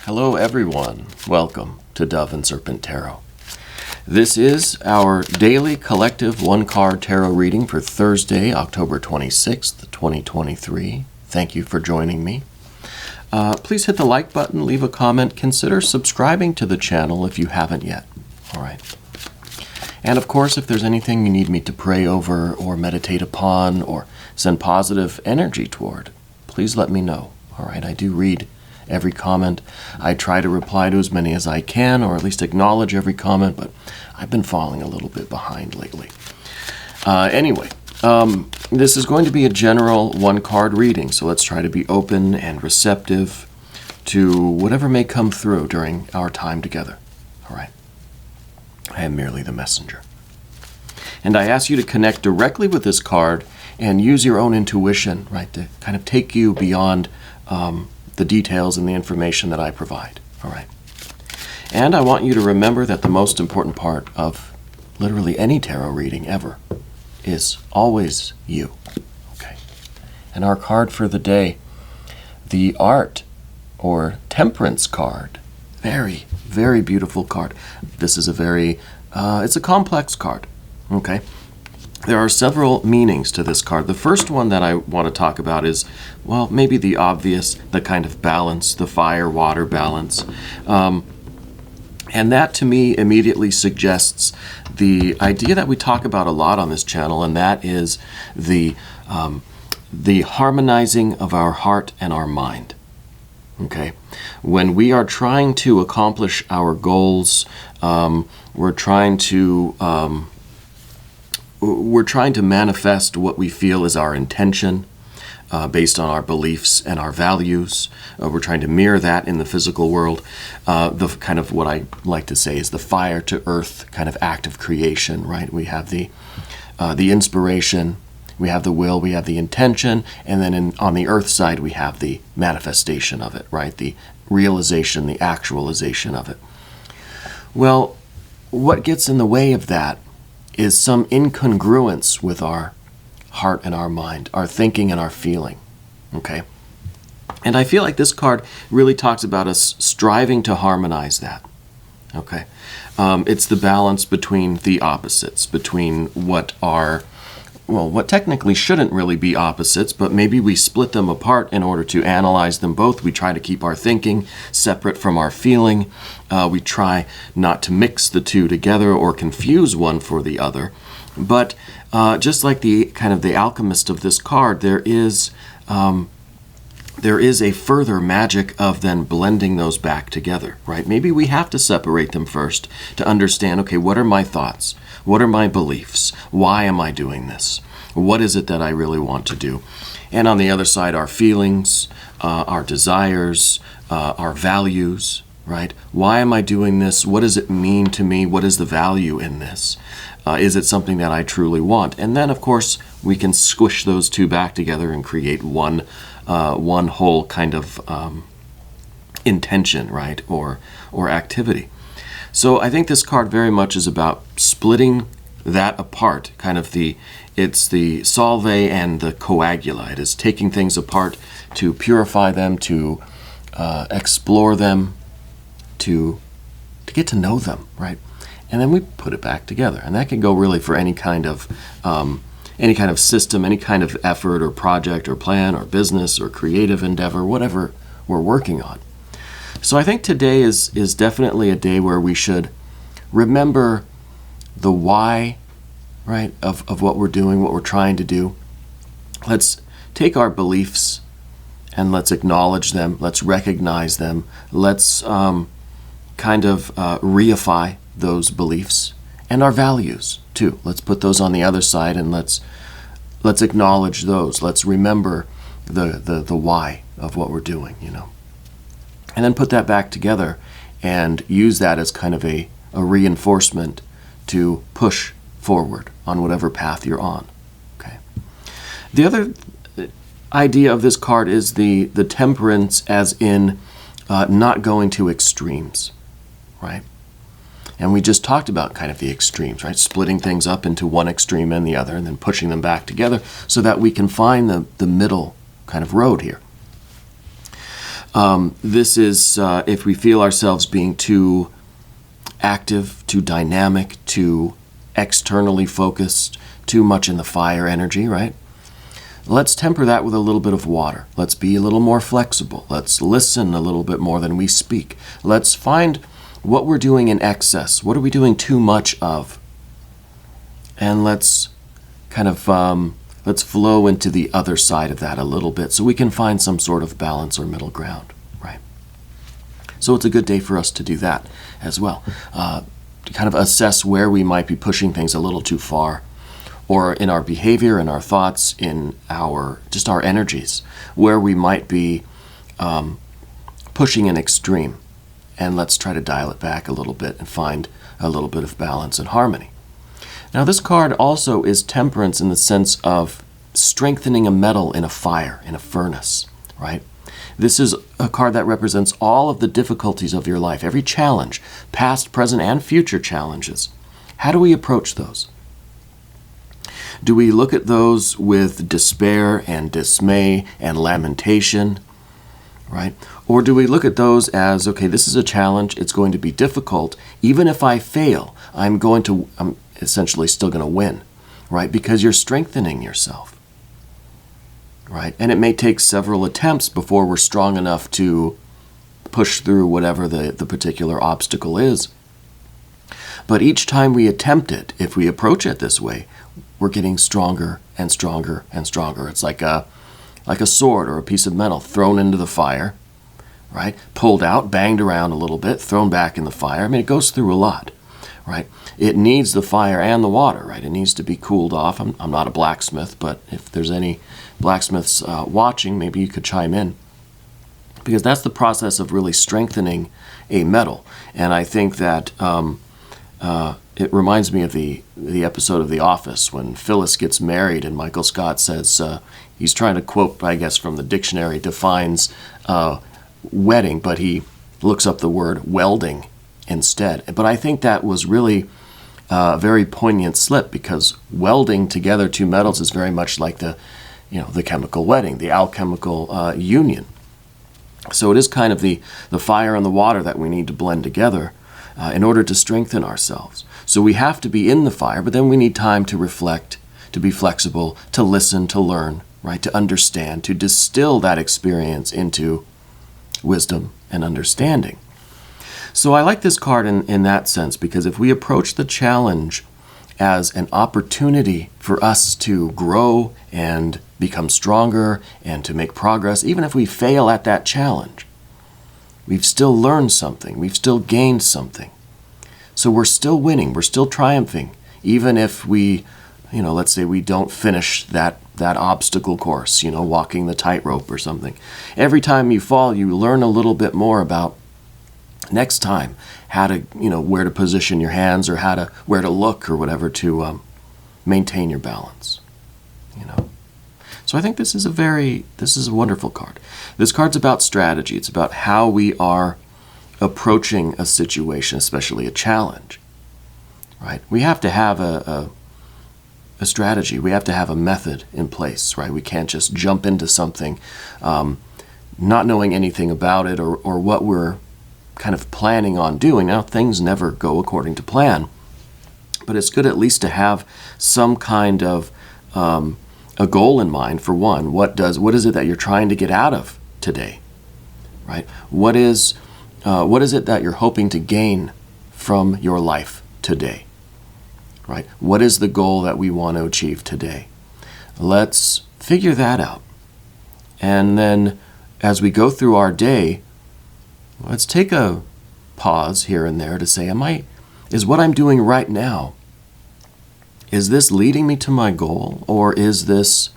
Hello everyone, welcome to Dove and Serpent Tarot. This is our daily collective one-card tarot reading for Thursday, October 26th, 2023. Thank you for joining me. Please hit the like button, leave a comment, consider subscribing to the channel if you haven't yet. All right. And of course, if there's anything you need me to pray over or meditate upon or send positive energy toward, please let me know. All right, I do read every comment. I try to reply to as many as I can, or at least acknowledge every comment, but I've been falling a little bit behind lately. Anyway, this is going to be a general one-card reading, so let's try to be open and receptive to whatever may come through during our time together. All right. I am merely the messenger. And I ask you to connect directly with this card and use your own intuition, right, to kind of take you beyond the details and the information that I provide. All right. And I want you to remember that the most important part of literally any tarot reading ever is always you. Okay. And our card for the day, the Art or Temperance card. Very, very beautiful card. This is a very, it's a complex card. Okay. There are several meanings to this card. The first one that I want to talk about is, well, maybe the obvious, the kind of balance, the fire-water balance. And that to me immediately suggests the idea that we talk about a lot on this channel, and that is the harmonizing of our heart and our mind. Okay? When we are trying to accomplish our goals, we're trying to manifest what we feel is our intention based on our beliefs and our values. We're trying to mirror that in the physical world. The kind of what I like to say is the fire to earth kind of act of creation, right? We have the inspiration, we have the will, we have the intention, and then on the earth side we have the manifestation of it, right? The realization, the actualization of it. Well, what gets in the way of that is some incongruence with our heart and our mind, our thinking and our feeling, okay? And I feel like this card really talks about us striving to harmonize that, okay? It's the balance between the opposites, between what technically shouldn't really be opposites, but maybe we split them apart in order to analyze them both. We try to keep our thinking separate from our feeling. We try not to mix the two together or confuse one for the other. But just like the kind of the alchemist of this card, there is a further magic of then blending those back together, right? Maybe we have to separate them first to understand, okay, what are my thoughts? What are my beliefs? Why am I doing this? What is it that I really want to do? And on the other side, our feelings, our desires, our values, right? Why am I doing this? What does it mean to me? What is the value in this? Is it something that I truly want? And then, of course, we can squish those two back together and create one whole kind of intention, right? Or activity. So I think this card very much is about splitting that apart, kind of it's the solve and the coagula. It is taking things apart to purify them, to explore them, to get to know them, right? And then we put it back together. And that can go really for any kind of system, any kind of effort or project or plan or business or creative endeavor, whatever we're working on. So I think today is definitely a day where we should remember the why, right, of what we're doing, what we're trying to do. Let's take our beliefs and let's acknowledge them. Let's recognize them. Let's reify those beliefs and our values too. Let's put those on the other side and let's acknowledge those. Let's remember the why of what we're doing, you know. And then put that back together and use that as kind of a reinforcement to push forward on whatever path you're on. Okay. The other idea of this card is the temperance, as in not going to extremes, right? And we just talked about kind of the extremes, right? Splitting things up into one extreme and the other, and then pushing them back together so that we can find the middle kind of road here. This is if we feel ourselves being too active, too dynamic, too externally focused, too much in the fire energy, right? Let's temper that with a little bit of water. Let's be a little more flexible. Let's listen a little bit more than we speak. Let's find what we're doing in excess. What are we doing too much of? And let's kind of let's flow into the other side of that a little bit so we can find some sort of balance or middle ground, right? So it's a good day for us to do that as well. To kind of assess where we might be pushing things a little too far, or in our behavior, in our thoughts, in our energies, where we might be pushing an extreme. And let's try to dial it back a little bit and find a little bit of balance and harmony. Now, this card also is temperance in the sense of strengthening a metal in a fire, in a furnace, right? This is a card that represents all of the difficulties of your life, every challenge, past, present, and future challenges. How do we approach those? Do we look at those with despair and dismay and lamentation, right? Or do we look at those as, okay, this is a challenge, it's going to be difficult. Even if I fail, I'm essentially still going to win, right? Because you're strengthening yourself, right? And it may take several attempts before we're strong enough to push through whatever the particular obstacle is. But each time we attempt it, if we approach it this way, we're getting stronger and stronger and stronger. It's like a sword or a piece of metal thrown into the fire, right? Pulled out, banged around a little bit, thrown back in the fire. I mean, it goes through a lot, right? It needs the fire and the water, right? It needs to be cooled off. I'm not a blacksmith, but if there's any blacksmiths watching, maybe you could chime in. Because that's the process of really strengthening a metal. And I think that it reminds me of the episode of The Office when Phyllis gets married and Michael Scott says, he's trying to quote, I guess, from the dictionary, defines wedding, but he looks up the word welding instead. But I think that was really a very poignant slip, because welding together two metals is very much like the chemical wedding, the alchemical union. So it is kind of the fire and the water that we need to blend together in order to strengthen ourselves. So we have to be in the fire, but then we need time to reflect, to be flexible, to listen, to learn, right? To understand, to distill that experience into wisdom and understanding. So I like this card in that sense, because if we approach the challenge as an opportunity for us to grow and become stronger and to make progress, even if we fail at that challenge, we've still learned something, we've still gained something. So we're still winning, we're still triumphing, even if we, let's say we don't finish that obstacle course, walking the tightrope or something. Every time you fall, you learn a little bit more about next time how to, where to position your hands, or where to look, or whatever, to maintain your balance. So I think this is a wonderful card. This card's about strategy. It's about how we are approaching a situation, especially a challenge, right? We have to have a strategy. We have to have a method in place, right? We can't just jump into something not knowing anything about it, or what we're kind of planning on doing. Now, things never go according to plan, but it's good at least to have some kind of a goal in mind. For one, what is it that you're trying to get out of today, right? What is it that you're hoping to gain from your life today, right? What is the goal that we want to achieve today? Let's figure that out. And then as we go through our day, let's take a pause here and there to say, is what I'm doing right now, is this leading me to my goal, or is this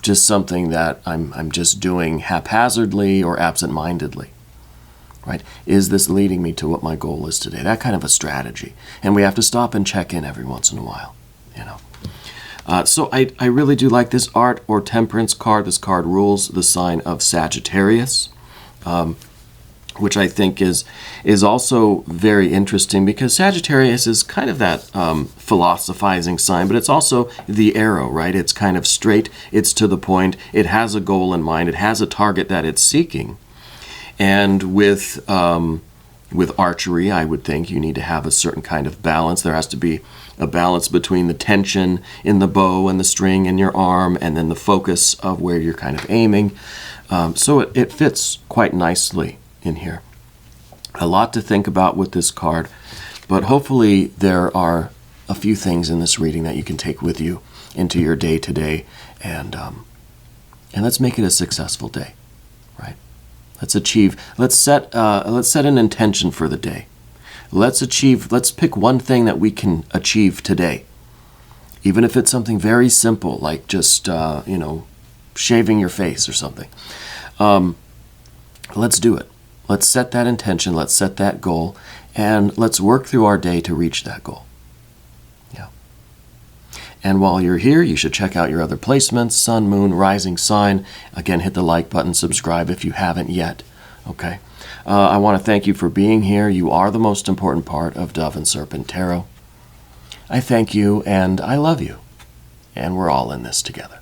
just something that I'm just doing haphazardly or absent-mindedly, right? Is this leading me to what my goal is today? That kind of a strategy. And we have to stop and check in every once in a while, So I really do like this art or temperance card. This card rules the sign of Sagittarius, which I think is also very interesting, because Sagittarius is kind of that philosophizing sign, but it's also the arrow, right? It's kind of straight, it's to the point, it has a goal in mind, it has a target that it's seeking. And with archery, I would think you need to have a certain kind of balance. There has to be a balance between the tension in the bow and the string in your arm, and then the focus of where you're kind of aiming. So it fits quite nicely in here. A lot to think about with this card, but hopefully there are a few things in this reading that you can take with you into your day today, and let's make it a successful day, right? Let's set an intention for the day. Let's pick one thing that we can achieve today. Even if it's something very simple, like just, shaving your face or something. Let's do it. Let's set that intention, let's set that goal, and let's work through our day to reach that goal. Yeah. And while you're here, you should check out your other placements, sun, moon, rising sign. Again, hit the like button, subscribe if you haven't yet. Okay. I want to thank you for being here. You are the most important part of Dove and Serpent Tarot. I thank you, and I love you. And we're all in this together.